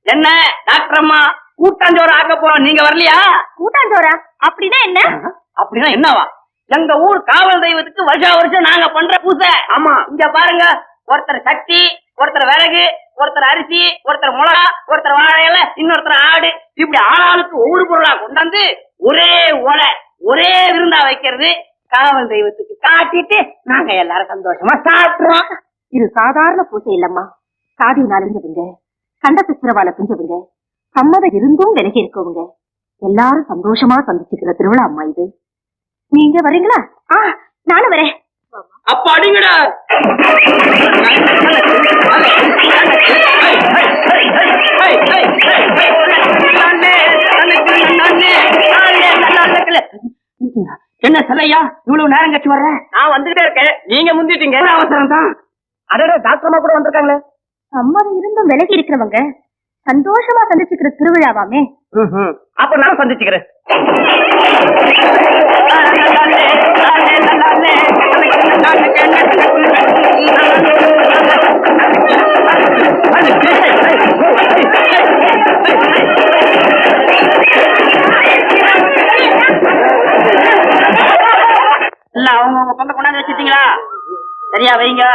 என்ன டாக்டர் அம்மா கூட்டாஞ்சோறு ஆக்க போறோம், நீங்க வரலையா? கூட்டாஞ்சோரா? அப்படின்னா என்ன? அப்படின்னா என்னவா? எங்க ஊர் காவல் தெய்வத்துக்கு வருஷம் நாங்க பண்ற பூசை. ஆமா, இங்க பாருங்க, ஒருத்தர் சக்தி, ஒருத்தர் விறகு, ஒருத்தர் அரிசி, ஒருத்தர் மிளகா, ஒருத்தர் வாழையில, இன்னொருத்தர் ஆடு, இப்படி ஆளாளுக்கு ஒவ்வொரு பொருளா கொண்டாந்து ஒரே ஒலை ஒரே விருந்தா வைக்கிறது. காவல் தெய்வத்துக்கு காட்டிட்டு நாங்க எல்லாரும் சந்தோஷமா சாப்பிடுறோம். இது சாதாரண பூசை இல்லம்மா. சாதி நாலஞ்சவங்க, கண்ட சித்திரவாள பிஞ்சவங்க, சம்மதம் இருந்தும் விலகி இருக்கவங்க எல்லாரும் சந்தோஷமா சந்திச்சுக்கிற திருவிழா அம்மா இது. நீங்க வரீங்களா? நானும் வரேன். அப்ப அடிங்கடா. என்ன சலையா இவ்வளவு நேரம் கழிச்சு வர்ற? நான் வந்துகிட்டே இருக்கேன், நீங்க முந்திட்டீங்க. அவசரம் தான். அடடே, டாக்டர் அம்மா கூட வந்திருக்காங்களே. சம்மதம் இருந்தும் விலகி இருக்கிறவங்க சந்தோஷமா சந்திச்சுக்கிற திருவிழாவாமே. அப்ப நான் சந்திச்சுக்கிறேன். இல்ல, அவங்கவுங்க பங்க கொண்டாந்து வச்சிட்டீங்களா? சரியா வைங்க.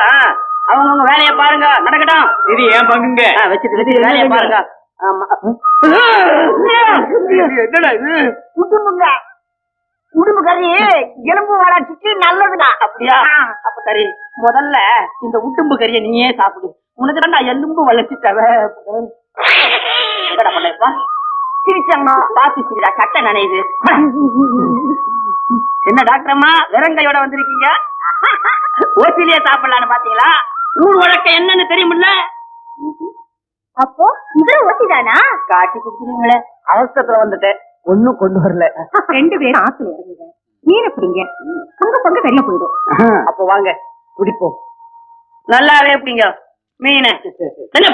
அவங்கவுங்க வேலையை பாருங்க, நடக்கட்டும். இது ஏன் பங்குங்க, வச்சுட்டு வேலையை பாருங்க. ஆமா, என்னடா இது? உடும்பு கறி எலும்பு வளர்ச்சிக்கு நல்லதுடா. அப்படியா? அப்ப சரி, முதல்ல இந்த உடும்பு கறியை நீயே சாப்பிடு. உனக்கு தான் எலும்பு வளர்ச்சி தேவை. சிரிச்சம்மா பாத்து சிரிடா, சட்டை நனையுது. என்ன டாக்டர் அம்மா வெறுங்கையோட வந்திருக்கீங்க? ஓசிலியே சாப்பிடலான்னு பாத்தீங்களா? ஊர் வழக்கம் என்னன்னு தெரியுமில்ல? அப்போ இவரு ஓசிதானா? காட்டி குடுத்துருங்களே, அவசரத்துல வந்துட்டேன், ஒண்ணும் கொண்டு வரல. 2 பேரும் ஆத்துல இறங்குங்க, மீனை பிடிங்க, பங்கு பங்கு வெளிய போயிடும். அப்போ வாங்க குடிப்போம். நல்லாவே எப்படிங்க மீன் என்ன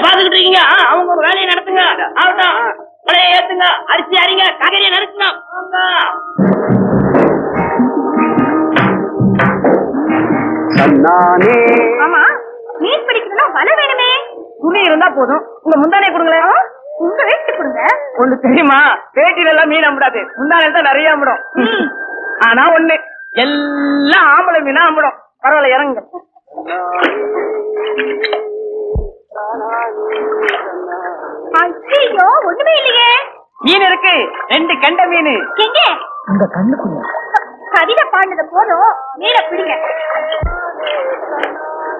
பாத்துக்கிட்டு இருக்கீங்க? அவங்க ஒரு வேலையை நடத்துங்க. ஆகட்டும், கொலையை ஏத்துங்க, அரிசி அரிங்க, காய்கறியை நறுக்குங்க. ஆமா, மீன் பிடிக்கணும்னா வலை வேணுமே. துணி இருந்தா போதும். உங்க முந்தானே கொடுங்களேன். உங்க வேட்டி கொடுங்க. ஒண்ணு தெரியுமா, வேட்டில எல்லாம் மீன் அம்பிடாது, முந்தானே தான் நிறைய அம்பிடும். ஆனா ஒண்ணு, எல்லாம் ஆம்பளை மீனா அம்பிடும். பரவாயில்ல, இறங்குங்க. ஐயோ, ஒண்ணுமே இல்லையே. மீன் இருக்கு, 2 கெண்ட மீன். எங்க? உங்க கண்ணுக்குள்ள. கவிதை பாடுனது போதும், மீனை பிடிங்க.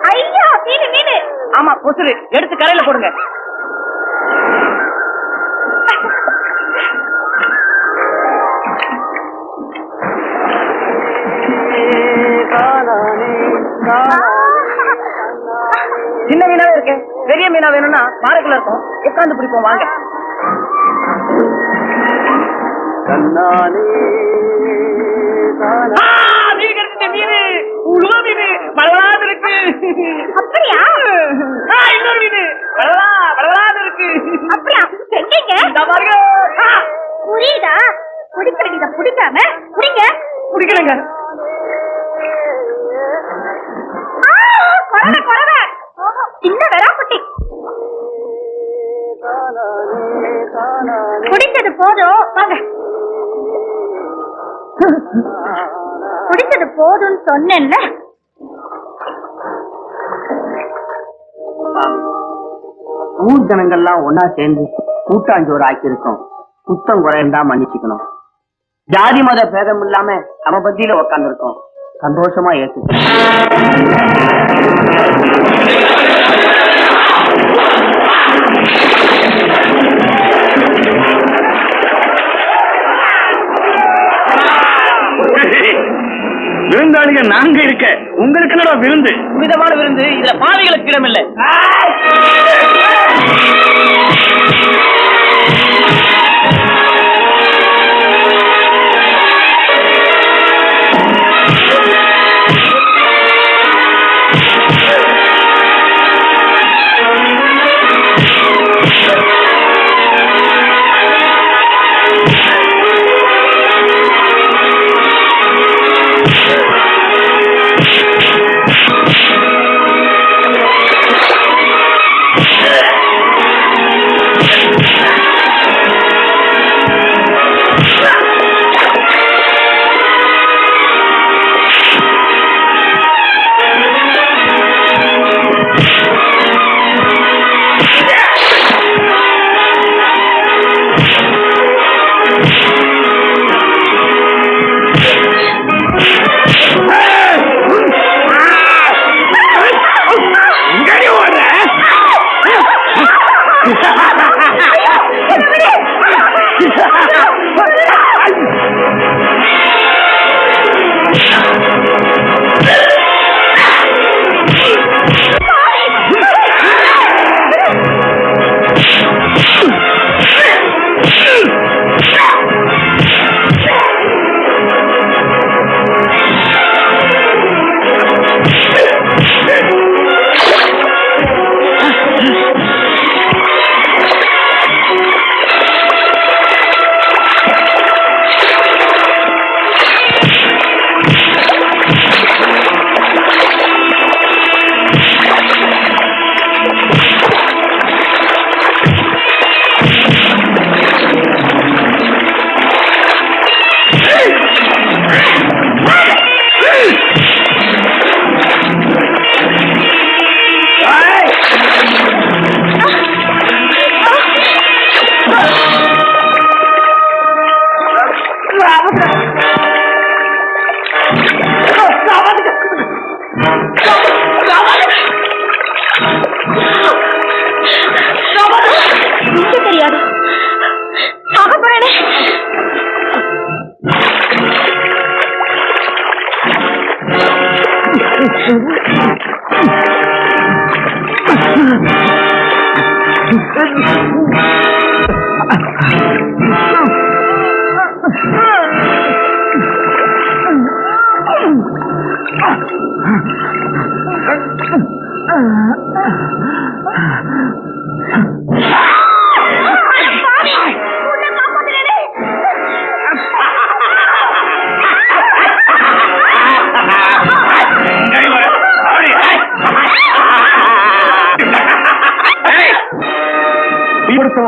ஐயோ, மீனு மீனு. ஆமா, பொசுரு, எடுத்து கரையில போடுங்க. சின்ன மீனாவே இருக்கு, பெரிய மீனா வேணும்னா பாறைக்குள்ள இருக்கும், உட்கார்ந்து பிடிப்போம் வாங்க. அப்படியா? இன்னொரு மீன் வளராது இருக்கு. அப்படியா? எங்கங்க? புரியுதா? குடிக்கிறீங்க, பிடிக்காம குடிங்க. குடிக்கலங்க. கொரவை கொரவை, சின்ன வெறாக்குட்டி. குடிச்சது போதும், வாங்க. குடிச்சது போதும்னு சொன்னேன்ல. ஊர் ஜனங்கள்லாம் ஒன்னா சேர்ந்து கூட்டாஞ்சோறு ஆக்கியிருக்கோம். குத்தம் குறைந்தா மன்னிச்சுக்கணும். ஜாதி மத பேதம் இல்லாம சமபந்தியில உட்கார்ந்து இருக்கோம். சந்தோஷமா ஏற்று. விருந்தாளிங்க நாங்க இருக்க, உங்களுக்கு என்னடா விருந்து? விதமான விருந்து, இதுல பாவிகளுக்கு இடம் இல்லை.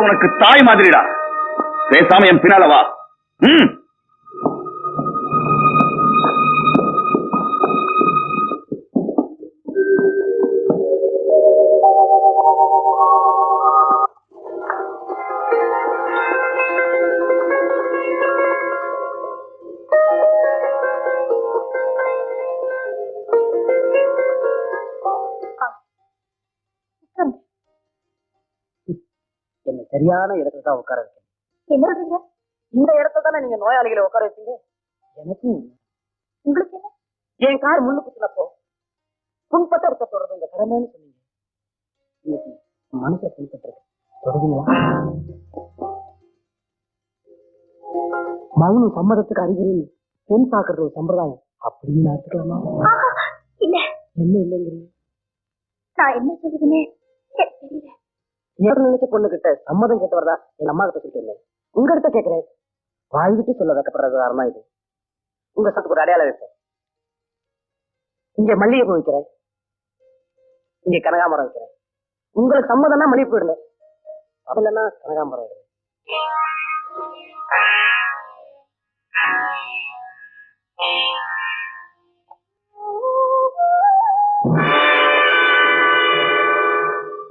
உனக்கு தாய் மாதிரிடா. பேசாம என் பின்னால வா. என்ன சரியான இடத்துல தான் உட்கார வைக்கணும். என்ன சொல்றீங்க? இந்த இடத்துல தானே நீங்க நோயாளிகளை உட்கார வைப்பீங்க. எனக்கும் உங்களுக்கு என்ன? என் கார் முள்ளு குத்துனப்போ புண்பட்ட இருக்க தொடர்ந்து உங்க கடமைன்னு சொன்னீங்க. இன்னைக்கு மனசை புண்பட்டு இருக்கு. தொடர்ந்தீங்களா? மௌனம் சம்மதத்துக்கு அறிகுறின்னு பெண் பாக்குறது ஒரு சம்பிரதாயம் அப்படின்னு எடுத்துக்கலாமா? இல்ல. என்ன இல்லைங்கிறீங்க? நான் என்ன சொல்றதுன்னு தெரியல. ஏறு நினைச்ச பொண்ணு கிட்ட சம்மதம் கேட்டவர்தா எங்க அம்மா கிட்ட சொல்லிட்டு இருந்தேன். உங்ககிட்ட கேட்கிறேன். வாய் விட்டு சொல்ல வைக்கப்படுறது காரணம் இது. உங்க சத்துக்கு ஒரு அடையாளம் வைப்பேன். இங்க மல்லிகை பூ வைக்கிறேன், இங்க கனகாமரம் வைக்கிறேன். உங்களுக்கு சம்மதம்னா மல்லிகை பூ இடுங்க, அது இல்லைன்னா கனகாமரம் இடுங்க.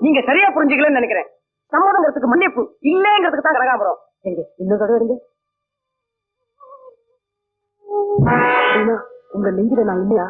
நீங்க சரியா புரிஞ்சுக்கலன்னு நினைக்கிறேன். சம்மதங்கிறதுக்கு மன்னிப்பு, இல்லைங்கிறதுக்கு தான் கனகாமரம். எங்க இன்னொரு தடவை இருங்க. உங்க நெஞ்சில நான் இல்லையா?